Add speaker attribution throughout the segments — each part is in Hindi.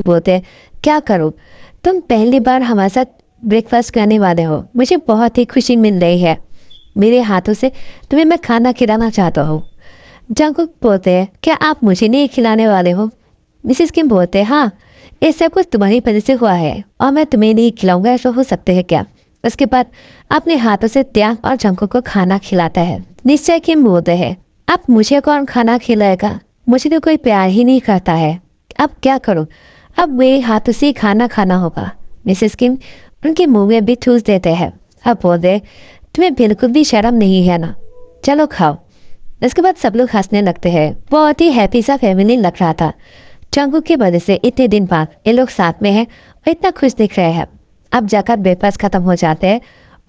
Speaker 1: बोलते हैं, क्या करूँ, तुम पहली बार हमारे साथ ब्रेकफास्ट करने वाले हो, मुझे बहुत ही खुशी मिल रही है। मेरे हाथों से तुम्हें मैं खाना खिलाना चाहता हूँ। जंकुक बोलते हैं, क्या आप मुझे नहीं खिलाने वाले हो? मिसेस किम बोलते हैं, हाँ, ये सब कुछ तुम्हारी वजह से हुआ है और मैं तुम्हें नहीं खिलाऊंगा, ऐसा हो सकते है क्या? उसके बाद अपने हाथों से त्याग और जंकुक को खाना खिलाता है। निश्चय किम बोलते हैं, अब मुझे कौन खाना खिलाएगा, मुझे तो कोई प्यार ही नहीं करता है, अब क्या करूं, अब मेरे हाथों से ही खाना खाना होगा। मिसेस किम उनके मुंह में भी ठूस देते हैं। अब बोलते, तुम्हें बिल्कुल भी शर्म नहीं है ना, चलो खाओ। इसके बाद सब लोग हंसने लगते हैं। बहुत ही हैप्पी सा फैमिली लग रहा था। जंकुक की वजह से इतने दिन बाद ये लोग साथ में हैं और इतना खुश दिख रहे हैं। अब जाकर ब्रेकफास्ट खत्म हो जाते हैं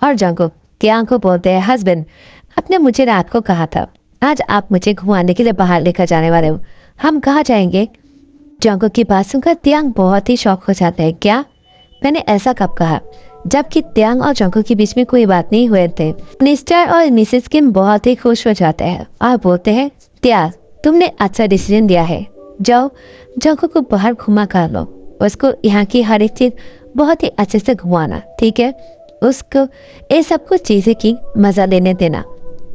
Speaker 1: और जंकुक त्याग को बोलते हैं, हस्बैंड, आपने मुझे रात को कहा था आज आप मुझे घुमाने के लिए बाहर लेकर जाने वाले हो, हम कहाँ जाएंगे? जंकुक की बात सुनकर त्याग बहुत ही शौक हो जाते हैं। क्या? मैंने ऐसा कब कहा? जबकि त्याग और जंकुक के बीच में कोई बात नहीं हुए थे। मिस्टर और मिसेस किम बहुत ही खुश हो जाते हैं और बोलते हैं, त्याग, तुमने अच्छा डिसीजन दिया है, जाओ जंकुक को बाहर घुमा कर लो, उसको यहाँ की हर एक चीज बहुत ही अच्छे से घुमाना, ठीक है? उसको ये सब कुछ चीजें की मजा लेने देना।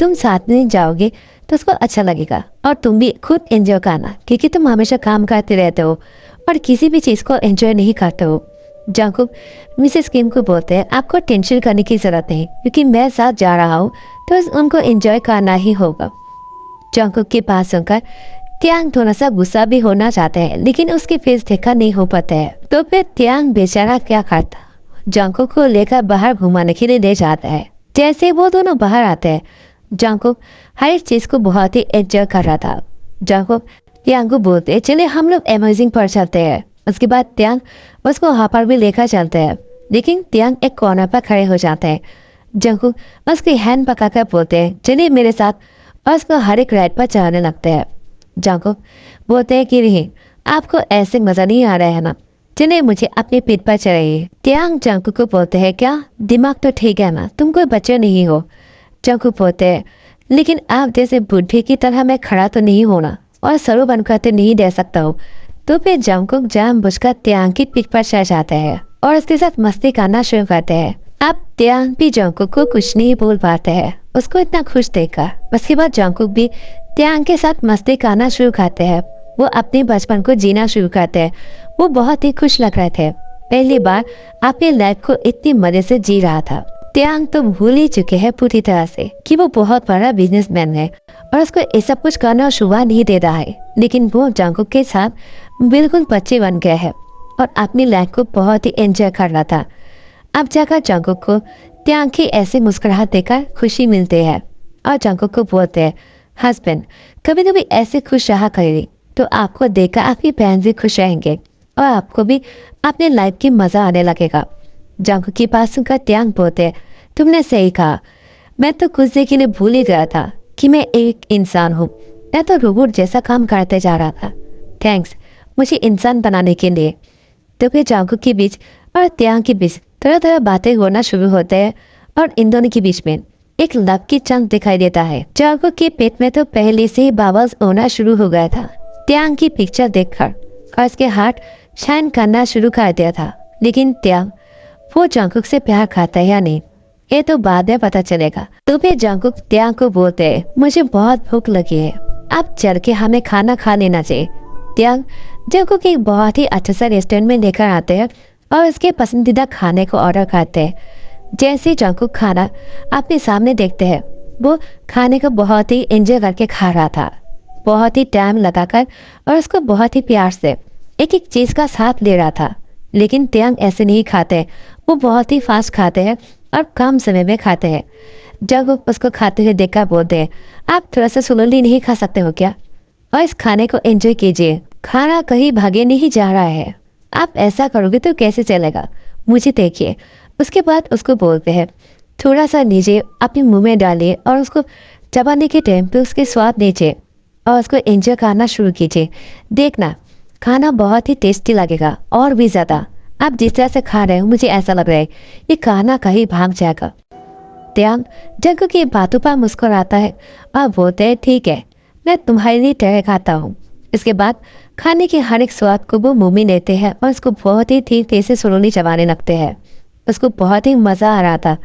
Speaker 1: तुम साथ में जाओगे तो उसको अच्छा लगेगा और तुम भी खुद एंजॉय करना, क्योंकि तुम हमेशा काम करते रहते हो और किसी भी चीज को एंजॉय नहीं करते हो। जंकुक मिसेस किम को बोलते हैं, आपको टेंशन करने की जरूरत नहीं, क्योंकि मैं साथ जा रहा हूँ तो उनको एंजॉय करना ही होगा। जंकुक की बात सुनकर त्याग थोड़ा सा गुस्सा भी होना चाहते हैं, लेकिन उसके फेस देखा नहीं हो पाता है। तो फिर त्याग बेचारा क्या करता, जंकुक को लेकर बाहर घुमाने के लिए ले जाता है। जैसे वो दोनों बाहर आते हैं, जंकुक हर एक चीज को बहुत ही एंजॉय कर रहा था। जंकुक त्याग को बोलते, चले हम लोग अमेजिंग पर चलते हैं। उसके बाद त्याग उसको वहाँ पर भी लेकर चलते हैं, लेकिन त्याग एक कॉर्नर पर खड़े हो जाते हैं। जंकुक उसकी हैंड पकड़कर बोलते हैं, चलिए मेरे साथ, और उसको हर एक राइड पर चढ़ाने लगते हैं। जंकुक बोलते हैं कि नहीं, आपको ऐसे मजा नहीं आ रहा है ना, चलिए मुझे अपने पीठ पर चढ़ाइए। त्याग जंकुक को बोलते हैं, क्या दिमाग तो ठीक है ना, तुम कोई बच्चे नहीं हो। जंकुक बोलते हैं, लेकिन आप जैसे बुढ़े की तरह मैं खड़ा तो नहीं होना और सरो बनकर तो नहीं दे सकता हूँ। तो फिर जंकुक जानबूझकर त्याग की पीठ पर चढ़ जाते हैं और उसके साथ मस्ती करना शुरू करते हैं। अब त्याग भी जंकुक को कुछ नहीं बोल पाते हैं, उसको इतना खुश देखकर। उसके बाद जंकुक भी त्याग के साथ मस्ती करना शुरू करते हैं। वो अपने बचपन को जीना शुरू करते हैं। वो बहुत ही खुश लग रहे थे, पहली बार अपनी लाइफ को इतनी मजे से जी रहा था। त्याग तो भूल ही चुके हैं पूरी तरह से कि वो बहुत बड़ा बिजनेसमैन है और उसको ये सब कुछ करना शुभा नहीं दे रहा है, लेकिन वो जंकुक के साथ बिल्कुल बच्चे बन गए हैं और अपनी लाइफ को बहुत ही एंजॉय कर रहा था। अब जाकर जंकुक को त्याग की ऐसे मुस्कुराहट देकर खुशी मिलती है और जंकुक को बोलते हैं, हस्बैंड, कभी कभी ऐसे खुश रहा करिए तो आपको देखकर आपकी बहन भी खुश रहेंगे और आपको भी अपने लाइफ की मजा आने लगेगा। जंकुक की बात सुनकर त्याग बोलते, तुमने सही कहा, मैं तो कुछ देर के लिए भूल ही गया था कि मैं एक इंसान हूँ, मैं तो रोबोट जैसा काम करते जा रहा था। थैंक्स मुझे इंसान बनाने के लिए। तो फिर जंकुक के बीच और त्याग के बीच तरह तरह बातें होना शुरू होते हैं और इन दोनों के बीच में एक लव की चंक दिखाई देता है। जंकुक के पेट में तो पहले से ही बबल्स होना शुरू हो गया था त्याग की पिक्चर देखकर, और उसके हार्ट शाइन करना शुरू कर दिया था। लेकिन त्याग वो जंकुक से प्यार खाता है या नहीं, ये तो बाद में पता चलेगा। तो फिर जंकुक त्याग को बोलते हैं, मुझे बहुत भूख लगी है, अब चल के हमें खाना खा लेना चाहिए। त्याग जंकुक एक बहुत ही अच्छा सा रेस्टोरेंट में लेकर आते हैं और उसके पसंदीदा खाने को ऑर्डर करते हैं। जैसे ही जंकुक खाना अपने सामने देखते हैं, वो खाने को बहुत ही एंजॉय करके खा रहा था, बहुत ही टाइम लगाकर और उसको बहुत ही प्यार से एक एक चीज का साथ ले रहा था। लेकिन त्याग ऐसे नहीं खाते, वो बहुत ही फास्ट खाते हैं और कम समय में खाते हैं। जब वो उसको खाते हुए देखकर बोलते हैं, आप थोड़ा सा स्लोली नहीं खा सकते हो क्या, और इस खाने को एंजॉय कीजिए, खाना कहीं भागे नहीं जा रहा है, आप ऐसा करोगे तो कैसे चलेगा, मुझे देखिए। उसके बाद उसको बोलते हैं, थोड़ा सा नीचे अपने मुंह में डालिए और उसको चबाने के टाइम पे उसके स्वाद नीचे और उसको एंजॉय करना शुरू कीजिए। देखना खाना बहुत ही टेस्टी लगेगा और भी ज्यादा। आप जिस तरह से खा रहे हो मुझे ऐसा लग रहा है ये खाना कहीं भाग जाएगा। त्याग जंकुक की बातों पर मुस्कुराता है और बोलते हैं, ठीक है मैं तुम्हारे लिए ट्राई खाता हूँ। इसके बाद खाने के हर एक स्वाद को वो मुंह में लेते हैं और उसको बहुत ही धीरे से सुलोनी चबाने लगते हैं। उसको बहुत ही मजा आ रहा था।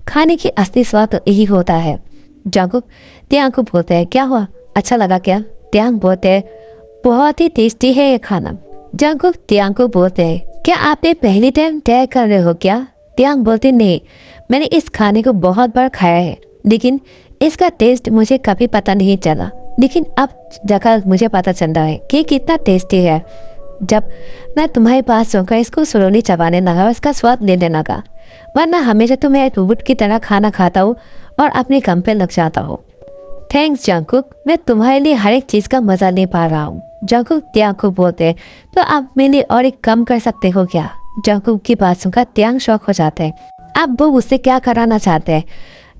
Speaker 1: खाने की असली स्वाद तो यही होता है। जंकुक त्यांग को बोलते हैं, क्या हुआ, अच्छा लगा क्या? त्यांग बोलते हैं, बहुत ही टेस्टी है ये खाना। जंकुक त्यांग को बोलते हैं, क्या आपने पहली टाइम ट्राई कर रहे हो क्या? त्यांग बोलते, नहीं, मैंने इस खाने को बहुत बार खाया है, लेकिन इसका टेस्ट मुझे कभी पता नहीं चला। लेकिन अब जगह मुझे पता चल रहा है कि कितना टेस्टी है। जब मैं तुम्हारे पास होकर इसको स्लोली चबाने लगा और इसका स्वाद लेने लगा, वरना हमेशा तो मैं रोबोट की तरह खाना खाता हूँ और अपने काम पे लग जाता हूँ। थैंक्स जंकुक, मैं तुम्हारे लिए हर एक चीज़ का मजा ले पा रहा हूँ। जंकुक त्यांग को बोलते हैं, तो आप मेरे लिए और एक कम कर सकते हो क्या? जंकुक की बात सुनकर त्यांग शौक हो जाते हैं। अब वो उससे क्या कराना चाहते हैं?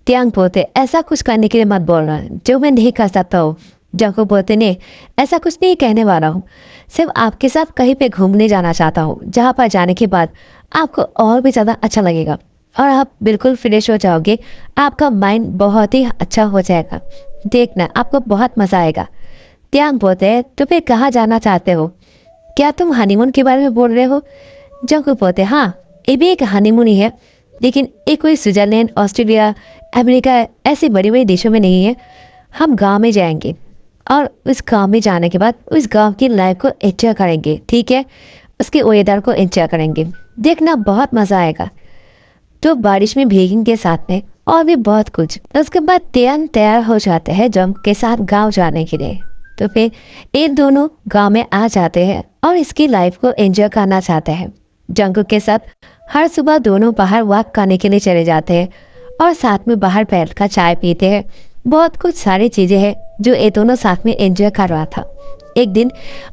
Speaker 1: त्यांग बोलते, ऐसा कुछ करने के लिए मत बोलना जो मैं नहीं कर सकता हूँ। जंकुक बोलते, नहीं, ऐसा कुछ नहीं कहने वाला हूँ, सिर्फ आपके साथ कहीं पे घूमने जाना चाहता हूँ, जहाँ पर जाने के बाद आपको और भी ज़्यादा अच्छा लगेगा और आप बिल्कुल फ्रेश हो जाओगे। आपका माइंड बहुत ही अच्छा हो जाएगा, देखना आपको बहुत मज़ा आएगा। त्यांग बोलते हैं, तो फिर कहाँ जाना चाहते हो? क्या तुम हनीमून के बारे में बोल रहे हो? जंकुक बोलते, हाँ, ये भी एक हनीमून ही है, लेकिन एक कोई स्विट्जरलैंड, ऑस्ट्रेलिया, अमेरिका ऐसे बड़े बड़े देशों में नहीं है। हम गांव में जाएंगे और उस गांव में जाने के बाद उस गांव की लाइफ को एंजॉय करेंगे, ठीक है? उसके वेदर को एंजॉय करेंगे, देखना बहुत मज़ा आएगा। तो बारिश में भीगेंगे साथ में और भी बहुत कुछ। उसके बाद त्यांग तैयार हो जाते हैं जंकुक के साथ गाँव जाने के लिए। तो फिर ये दोनों गाँव में आ जाते हैं और इसकी लाइफ को एंजॉय करना चाहते हैं। जंकुक के साथ हर सुबह दोनों बाहर वॉक करने के लिए चले जाते हैं और साथ में बाहर बैठकर चाय पीते हैं। बहुत कुछ सारी चीज़ें हैं जो ये दोनों साथ में एंजॉय कर रहा था। एक दिन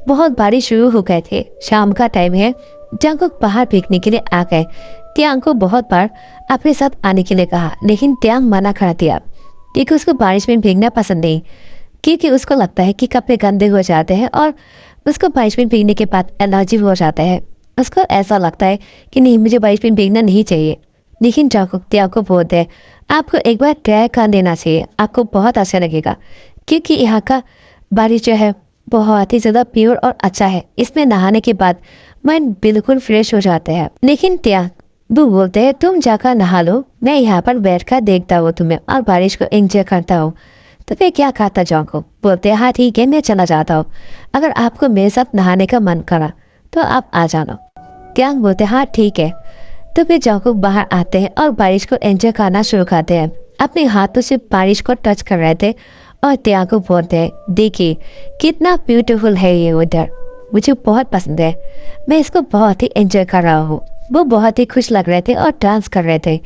Speaker 1: बहुत बारिश शुरू हो गए थे, शाम का टाइम है। जंकुक बाहर भीगने के लिए आ गए। त्यांग को बहुत बार अपने साथ आने के लिए कहा, लेकिन त्यांग मना कर दिया क्योंकि उसको बारिश में भीगना पसंद नहीं, क्योंकि उसको लगता है कि कपड़े गंदे हो जाते हैं और उसको बारिश में भीगने के बाद एलर्जी हो जाता है। उसको ऐसा लगता है कि नहीं, मुझे बारिश में भीगना नहीं चाहिए। लेकिन जंकुक त्यांग को बोलते हैं, आपको एक बार ट्राई कर लेना चाहिए, आपको बहुत अच्छा लगेगा, क्योंकि यहाँ का बारिश जो है बहुत ही ज़्यादा प्योर और अच्छा है। इसमें नहाने के बाद मन बिल्कुल फ्रेश हो जाता है। लेकिन त्यांग वो बोलते हैं, तुम जाकर नहा लो, मैं यहाँ पर बैठकर देखता हूँ तुम्हें और बारिश को एंजॉय करता हूँ। तो फिर क्या खाता जंकुक बोलते हैं, हाँ ठीक है, मैं चला जाता हूँ, अगर आपको मेरे साथ नहाने का मन करा तो आप आ जाना। त्यांग बोलते, हाँ ठीक है। तो फिर जंकुक बाहर आते हैं और बारिश को एंजॉय करना शुरू करते हैं। अपने हाथों से बारिश को टच कर रहे थे और त्यांग को बोलते हैं, देखिए कितना ब्यूटीफुल है ये वेदर, मुझे बहुत पसंद है, मैं इसको बहुत ही एंजॉय कर रहा हूँ। वो बहुत ही खुश लग रहे थे और डांस कर रहे थे।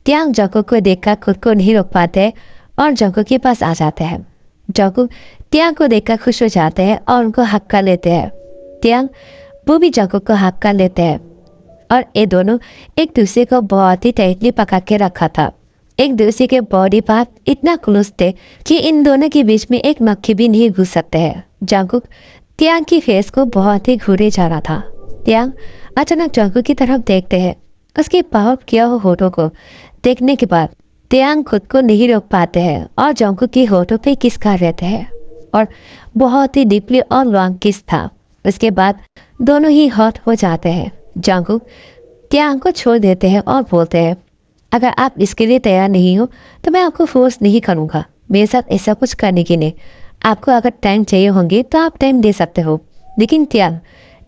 Speaker 1: त्यांग जंकुक को देखकर खुद को नहीं रोक पाते और जंकुक के पास आ जाते हैं। जंकुक त्यांग को देखकर खुश हो जाते हैं और उनको हक कर लेते हैं। त्यांग वो भी जंकुक को हक कर लेते हैं और ये दोनों एक दूसरे को बहुत ही टाइटली पकड़ के रखा था। एक दूसरे के बॉडी पार्ट इतना क्लोज थे कि इन दोनों के बीच में एक मक्खी भी नहीं घुस सकते हैं। जंकुक त्यांग की फेस को बहुत ही घूरे जा रहा था। त्यांग अचानक जंकुक की तरफ देखते हैं। उसके पावर किया हुआ होठों को देखने के बाद त्यांग खुद को नहीं रोक पाते हैं और जंकुक की होठों पे किस कर रहते हैं और बहुत ही डीपली और लॉन्ग किस था। उसके बाद दोनों ही हॉट हो जाते हैं। जंकुक त्यांग को छोड़ देते हैं और बोलते हैं, अगर आप इसके लिए तैयार नहीं हो तो मैं आपको फोर्स नहीं करूँगा मेरे साथ ऐसा कुछ करने के लिए। आपको अगर टाइम चाहिए होंगे तो आप टाइम दे सकते हो। लेकिन त्यांग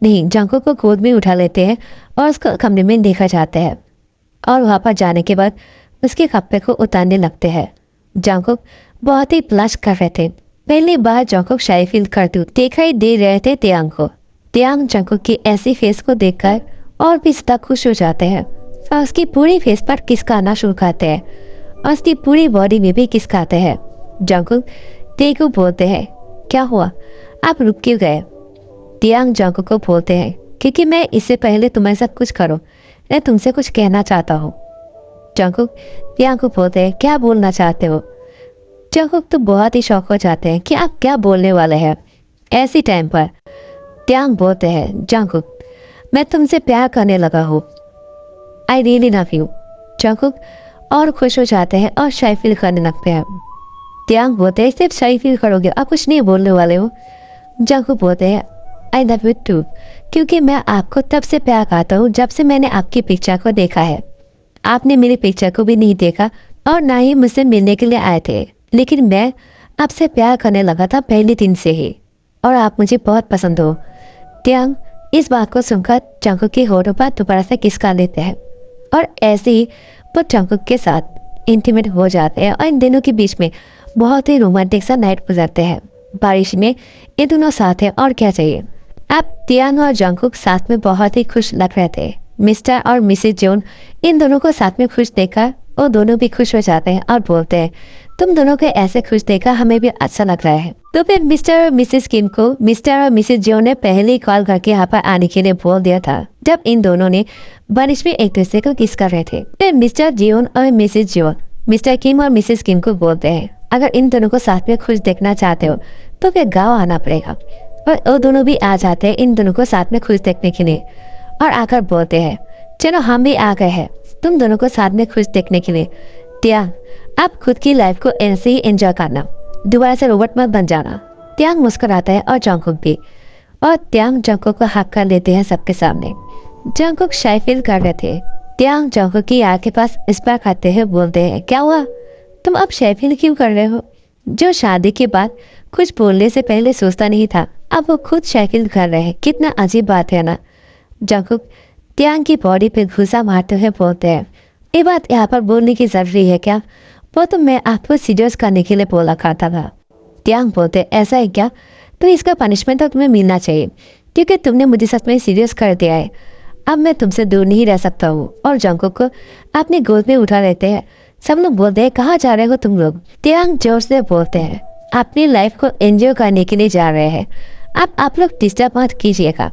Speaker 1: नहीं, जंकुक को गोद में उठा लेते हैं और उसको कमरे में देखा जाता है और वहाँ पर जाने के बाद उसके कपड़े को उतारने लगते हैं। जंकुक बहुत ही ब्लश कर रहे थे। पहली बार जंकुक शाय फील करते दिखाई दे रहे थे त्यांग को। त्यांग जंकुक की ऐसी फेस को देखकर और भी ज्यादा खुश हो जाते हैं और उसकी पूरी फेस पर किस करना शुरू करते हैं और उसकी पूरी बॉडी में भी किस करते हैं। जंकुक त्यांग को बोलते हैं, क्या हुआ, आप रुक क्यों गए? त्यांग जंकुक को बोलते हैं, क्योंकि मैं इससे पहले तुम्हारे साथ कुछ करूं, मैं तुमसे कुछ कहना चाहता हूँ। जंकुक त्यांग को बोलते हैं, क्या बोलना चाहते हो? जंकुक तो बहुत ही शौक हो जाते हैं कि आप क्या बोलने वाले हैं। ऐसी टाइम पर त्यांग बोलते हैं, जंकुक मैं तुमसे प्यार करने लगा हूँ, I really love you. Jungkook और खुश हो जाते हैं और शाय फील करने लगते हैं। त्यांग बोलते हैं, सिर्फ शाय फील करोगे, आप कुछ नहीं बोलने वाले हो। जंकुक बोलते हैं, आई लव यू टू, क्योंकि मैं आपको तब से प्यार करता हूँ जब से मैंने आपकी पिक्चर को देखा है। आपने मेरी पिक्चर को भी नहीं देखा और ना ही मुझसे मिलने के लिए आए थे, लेकिन मैं आपसे प्यार करने लगा था पहले दिन से ही, और आप मुझे बहुत पसंद हो। त्यांग इस बात को सुनकर जंगकुक की होठों पर दोबारा से किस कर लेते हैं और ऐसे ही वो जंगकुक के साथ इंटीमेट हो जाते हैं और इन दोनों के बीच में बहुत ही रोमांटिक सा नाइट गुजरते हैं। बारिश में ये दोनों साथ हैं और क्या चाहिए। अब त्यांग और जंगकुक साथ में बहुत ही खुश लग रहे थे। मिस्टर और मिसेज जोन इन दोनों को साथ में खुश देखकर वो दोनों भी खुश हो जाते हैं और बोलते हैं, तुम दोनों को ऐसे खुश देखकर हमें भी अच्छा लग रहा है। तो फिर मिस्टर और मिसेज किम को मिस्टर और मिसेज जियोन ने पहले ही कॉल करके यहाँ पर आने के लिए बोल दिया था, जब इन दोनों ने बारिश में एक दूसरे को किस कर रहे थे। फिर मिस्टर जियोन और मिसेज जियोन मिस्टर किम और मिसेज किम को बोलते हैं, अगर इन दोनों को साथ में खुश देखना चाहते हो तो फिर गाँव आना पड़ेगा। और वो दोनों भी आ जाते हैं इन दोनों को साथ में खुश देखने के लिए और आकर बोलते हैं, चलो हम भी आ गए हैं तुम दोनों को साथ में खुश देखने के लिए। त्यांग आप खुद की लाइफ को ऐसे ही एंजॉय करना, दोबारा से रोबोट मत बन जाना। त्यांग मुस्कुराता है और जंगकुक भी, और त्यांग जंगकुक को हक कर लेते हैं सबके सामने। जंगकुक शाय फील कर रहे थे। त्यांग जंगकुक की यार के पास इस बार खाते हैं, बोलते हैं, क्या हुआ तुम अब शाय फील क्यों कर रहे हो? जो शादी के बाद कुछ बोलने से पहले सोचता नहीं था, अब वो खुद शाय फील कर रहे हैं। कितना अजीब बात है ना। जंगकुक त्यांग की बॉडी पे घुसा मारते हुए बोलते हैं, ये बात यहाँ पर बोलने की जरूरी है क्या? वो तो मैं आपको सीरियस करने के लिए बोला करता था। त्यांग बोलते, ऐसा है क्या? तो इसका पनिशमेंट तो तुम्हें मिलना चाहिए, क्योंकि तुमने मुझे सच में सीरियस कर दिया है। अब मैं तुमसे दूर नहीं रह सकता हूँ। और जंगकुक को अपनी गोद में उठा लेते हैं। सब लोग बोलते हैं, कहाँ जा रहे हो तुम लोग? त्यांग जोर से बोलते हैं, अपनी लाइफ को एंजॉय करने के लिए जा रहे हैं। अब आप लोग डिस्टर्ब मत कीजिएगा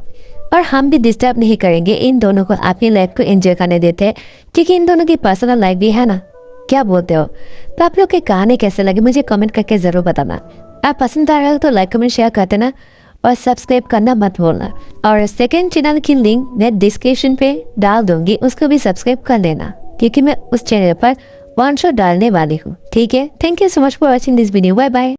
Speaker 1: और हम भी डिस्टर्ब नहीं करेंगे। इन दोनों को अपनी लाइफ को एंजॉय करने देते हैं, क्योंकि इन दोनों की पर्सनल लाइफ भी है ना। क्या बोलते हो? तो आप लोग के गाने कैसे लगे मुझे कमेंट करके जरूर बताना। आप पसंद आ रहे हो तो लाइक कमेंट शेयर कर देना और सब्सक्राइब करना मत भूलना। और सेकंड चैनल की लिंक मैं डिस्क्रिप्शन पे डाल दूंगी, उसको भी सब्सक्राइब कर लेना, क्योंकि मैं उस चैनल पर वन शो डालने वाली हूँ। ठीक है, thank you so much for watching this video. Bye bye.